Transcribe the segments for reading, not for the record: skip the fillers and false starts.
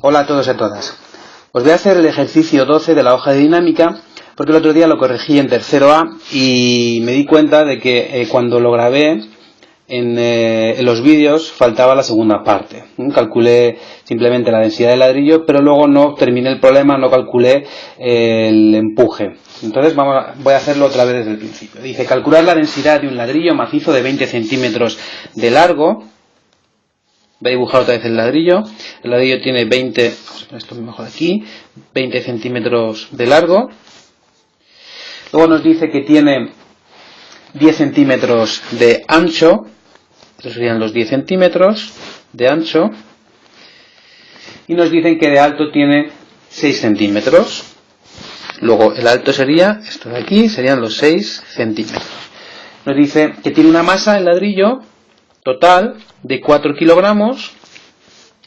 Hola a todos y a todas. Os voy a hacer el ejercicio 12 de la hoja de dinámica porque el otro día lo corregí en tercero A y me di cuenta de que cuando lo grabé en los vídeos faltaba la segunda parte. Calculé simplemente la densidad del ladrillo, pero luego no terminé el problema, no calculé el empuje. Entonces voy a hacerlo otra vez desde el principio. Dice calcular la densidad de un ladrillo macizo de 20 centímetros de largo. Voy a dibujar otra vez el ladrillo. El ladrillo tiene 20, vamos a poner esto mejor aquí, 20 centímetros de largo. Luego nos dice que tiene 10 centímetros de ancho. Estos serían los 10 centímetros de ancho. Y nos dicen que de alto tiene 6 centímetros. Luego el alto sería, esto de aquí, serían los 6 centímetros. Nos dice que tiene una masa el ladrillo total de 4 kilogramos.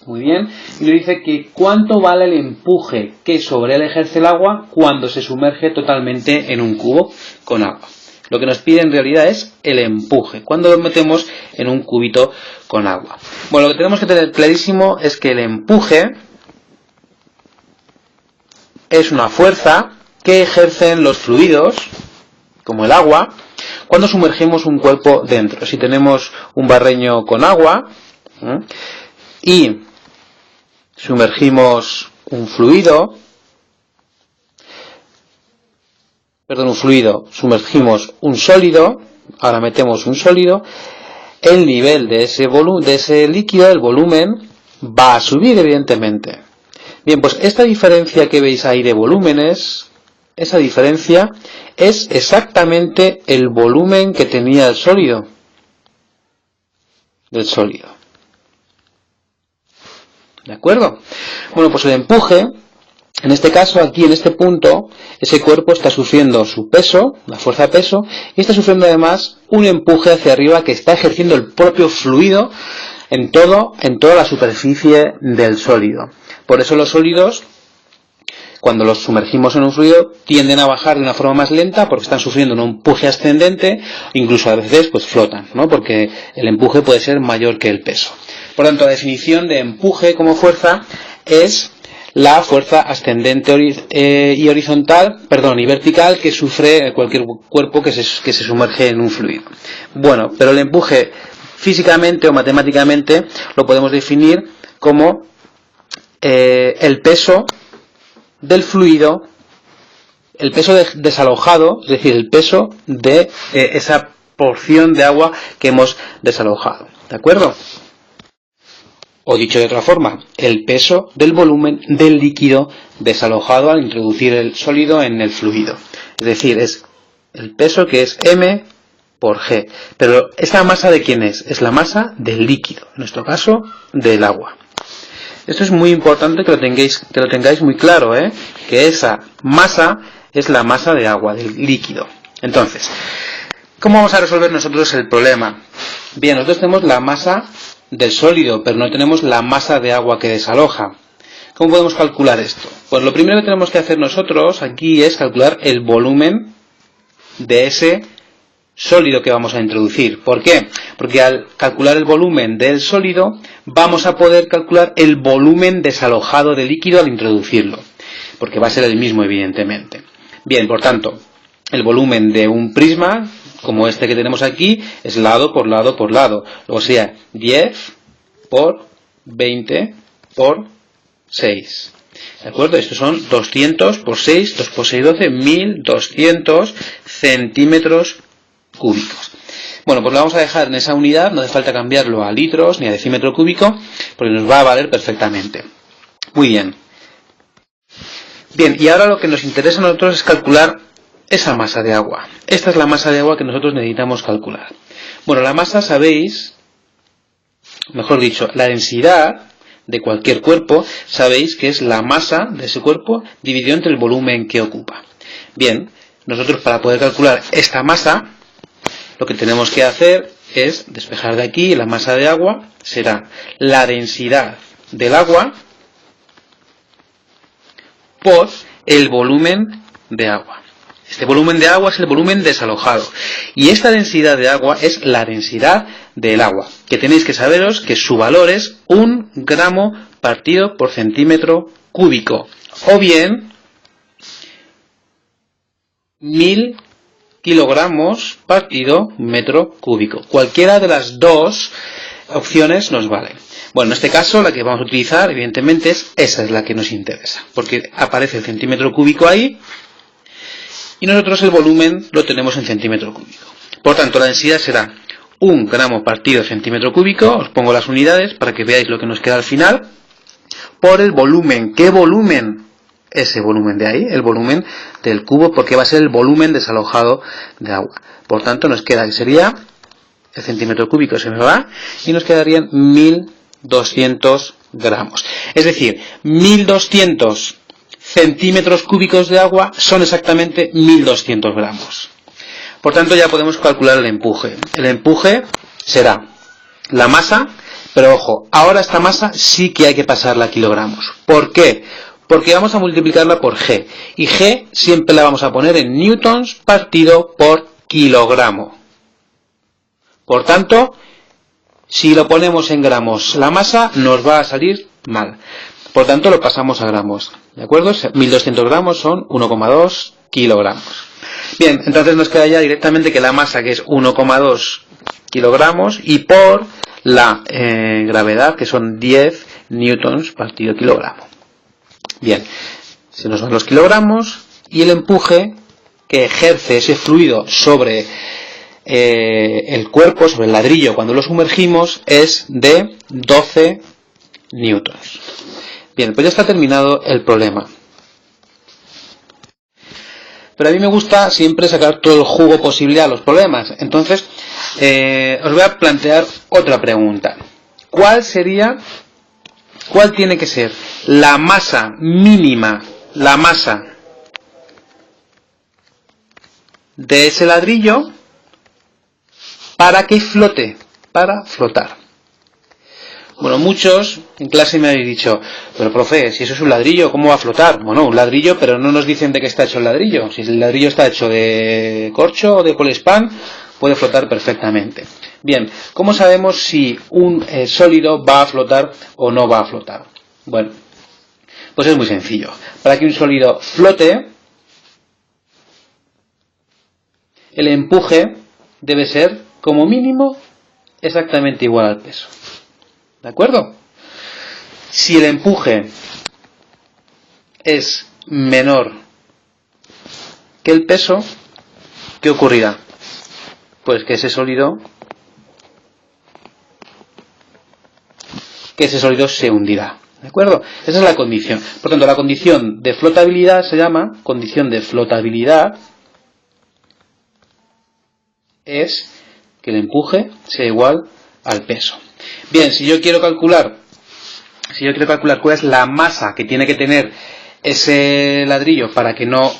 Muy bien. Y nos dice que cuánto vale el empuje que sobre él ejerce el agua cuando se sumerge totalmente en un cubo con agua. Lo que nos pide en realidad es el empuje, cuando lo metemos en un cubito con agua. Bueno, lo que tenemos que tener clarísimo es que el empuje es una fuerza que ejercen los fluidos, como el agua, cuando sumergimos un cuerpo dentro. Si tenemos un barreño con agua y sumergimos sumergimos un sólido, ahora metemos un sólido, el nivel de ese líquido, el volumen, va a subir evidentemente. Bien, pues esta diferencia que veis ahí de volúmenes, esa diferencia es exactamente el volumen que tenía el sólido. ¿De acuerdo? Bueno, pues el empuje, en este caso, aquí en este punto, ese cuerpo está sufriendo su peso, la fuerza de peso, y está sufriendo además un empuje hacia arriba que está ejerciendo el propio fluido en toda la superficie del sólido. Por eso los sólidos, cuando los sumergimos en un fluido, tienden a bajar de una forma más lenta porque están sufriendo un empuje ascendente, incluso a veces pues flotan, ¿no? Porque el empuje puede ser mayor que el peso. Por tanto, la definición de empuje como fuerza es la fuerza ascendente y vertical que sufre cualquier cuerpo que se sumerge en un fluido. Bueno, pero el empuje físicamente o matemáticamente lo podemos definir como el peso del fluido, el peso desalojado, es decir, el peso de esa porción de agua que hemos desalojado. ¿De acuerdo? O dicho de otra forma, el peso del volumen del líquido desalojado al introducir el sólido en el fluido. Es decir, es el peso que es M por G. Pero ¿esta masa de quién es? Es la masa del líquido, en nuestro caso del agua. Esto es muy importante que lo tengáis muy claro, que esa masa es la masa de agua, del líquido. Entonces, ¿cómo vamos a resolver nosotros el problema? Bien, nosotros tenemos la masa del sólido, pero no tenemos la masa de agua que desaloja. ¿Cómo podemos calcular esto? Pues lo primero que tenemos que hacer nosotros aquí es calcular el volumen de ese sólido que vamos a introducir. ¿Por qué? Porque al calcular el volumen del sólido vamos a poder calcular el volumen desalojado de líquido al introducirlo, porque va a ser el mismo evidentemente. Bien, por tanto, el volumen de un prisma como este que tenemos aquí es lado por lado por lado. Luego sería 10 por 20 por 6. ¿De acuerdo? Estos son 200 por 6, 2 por 6, 12, 1200 centímetros cúbicos. Bueno, pues lo vamos a dejar en esa unidad, no hace falta cambiarlo a litros ni a decímetro cúbico, porque nos va a valer perfectamente. Muy bien. Bien, y ahora lo que nos interesa a nosotros es calcular esa masa de agua. Esta es la masa de agua que nosotros necesitamos calcular. Bueno, la masa, sabéis, mejor dicho, la densidad de cualquier cuerpo, sabéis que es la masa de ese cuerpo dividido entre el volumen que ocupa. Bien, nosotros para poder calcular esta masa, lo que tenemos que hacer es despejar de aquí la masa de agua, será la densidad del agua por el volumen de agua. Este volumen de agua es el volumen desalojado. Y esta densidad de agua es la densidad del agua. Que tenéis que saberos que su valor es 1 gramo partido por centímetro cúbico, o bien 1000 kilogramos partido metro cúbico. Cualquiera de las dos opciones nos vale. Bueno, en este caso la que vamos a utilizar evidentemente esa es la que nos interesa, porque aparece el centímetro cúbico ahí y nosotros el volumen lo tenemos en centímetro cúbico. Por tanto, la densidad será 1 gramo partido centímetro cúbico, os pongo las unidades para que veáis lo que nos queda al final, por el volumen. ¿Qué volumen? Ese volumen de ahí, el volumen del cubo, porque va a ser el volumen desalojado de agua. Por tanto, nos queda que sería el centímetro cúbico, se me va, y nos quedarían 1200 gramos. Es decir, 1200 centímetros cúbicos de agua son exactamente 1200 gramos. Por tanto, ya podemos calcular el empuje. El empuje será la masa, pero ojo, ahora esta masa sí que hay que pasarla a kilogramos. ¿Por qué? Porque vamos a multiplicarla por G, y G siempre la vamos a poner en newtons partido por kilogramo. Por tanto, si lo ponemos en gramos la masa, nos va a salir mal. Por tanto, lo pasamos a gramos. ¿De acuerdo? 1200 gramos son 1,2 kilogramos. Bien, entonces nos queda ya directamente que la masa, que es 1,2 kilogramos, y por la gravedad, que son 10 newtons partido kilogramo. Bien, se nos van los kilogramos, y el empuje que ejerce ese fluido sobre el cuerpo, sobre el ladrillo, cuando lo sumergimos, es de 12 newtons. Bien, pues ya está terminado el problema. Pero a mí me gusta siempre sacar todo el jugo posible a los problemas. Entonces, os voy a plantear otra pregunta. ¿Cuál tiene que ser la masa mínima, la masa de ese ladrillo para que flote, para flotar? Bueno, muchos en clase me habéis dicho, pero profe, si eso es un ladrillo, ¿cómo va a flotar? Bueno, un ladrillo, pero no nos dicen de qué está hecho el ladrillo. Si el ladrillo está hecho de corcho o de poliespan, puede flotar perfectamente. Bien, ¿cómo sabemos si un sólido va a flotar o no va a flotar? Bueno, pues es muy sencillo. Para que un sólido flote, el empuje debe ser, como mínimo, exactamente igual al peso. ¿De acuerdo? Si el empuje es menor que el peso, ¿qué ocurrirá? Pues que ese sólido se hundirá. ¿De acuerdo? Esa es la condición. Por tanto, la condición de flotabilidad se llama condición de flotabilidad, es que el empuje sea igual al peso. Bien, si yo quiero calcular cuál es la masa que tiene que tener ese ladrillo para que no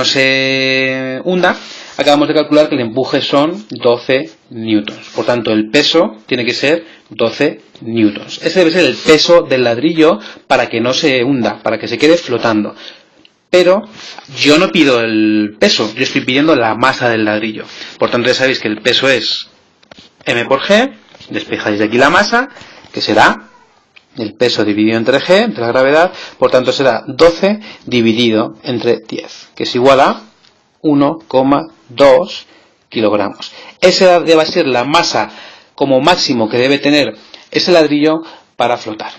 se hunda, acabamos de calcular que el empuje son 12 newtons. Por tanto, el peso tiene que ser 12 newtons. Ese debe ser el peso del ladrillo para que no se hunda, para que se quede flotando. Pero yo no pido el peso, yo estoy pidiendo la masa del ladrillo. Por tanto, ya sabéis que el peso es m por g. Despejáis de aquí la masa, que será el peso dividido entre g, entre la gravedad. Por tanto, será 12 dividido entre 10, que es igual a 1,2 kilogramos. Esa debe ser la masa como máximo que debe tener ese ladrillo para flotar.